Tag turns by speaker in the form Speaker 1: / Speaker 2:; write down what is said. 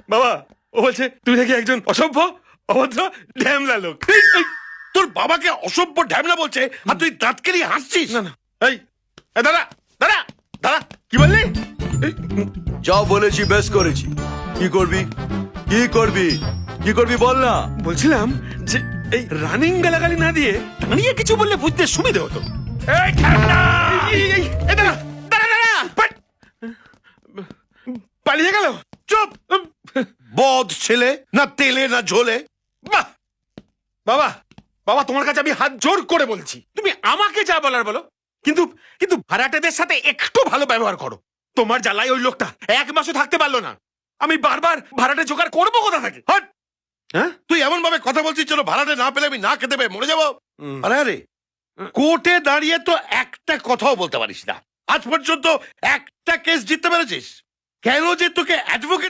Speaker 1: বাবা ও বলছে তুই নাকি একজন অসভ্য অভদ্র ঢ্যামলা লোক।
Speaker 2: তোর বাবাকে অসভ্য ঢ্যামনা বলছে আর তুই দাঁত কেলিয়ে হাসছিস?
Speaker 1: না না এই এ, দাঁড়া দাঁড়া দাঁড়া, কি বললি?
Speaker 3: যা বলেছি বেশ করেছি। কি করবি কি করবি কি করবি বল না।
Speaker 1: বলছিলাম যে এই রানিং গালাগালি না দিয়ে দাঁড়িয়ে কিছু বললে বুঝতে সুবিধে হতো। এই ঠান্ডা! এই দাঁড়া দাঁড়া দাঁড়া! বাট! পালিয়ে গেল।
Speaker 2: চুপ! বদ ছেলে, না তেলে না ঝোলে।
Speaker 1: বাহ! বাবা বাবা তোমার কাছে আমি হাত জোর করে বলছি, তুমি আমাকে যা বলার বলো, কিন্তু কিন্তু ভাড়াটেদের সাথে একটু ভালো ব্যবহার করো। তোমার জ্বালায় ওই লোকটা এক মাসও থাকতে পারলো না। আমি বারবার ভাড়াটে জোগাড় করবো কোথা থেকে?
Speaker 2: হট!
Speaker 1: হ্যাঁ
Speaker 2: তুই এমন ভাবে কথা বলছিস চলো ভাড়াটে না পেলে আমি না খেতে পেয়ে মরে যাবো। আরে আরে, কোর্টে দাঁড়িয়ে তো একটা কথাও বলতে পারিস না। আজ পর্যন্ত একটা কেস জিততে পেরেছিস? কেন যে তোকে অ্যাডভোকেট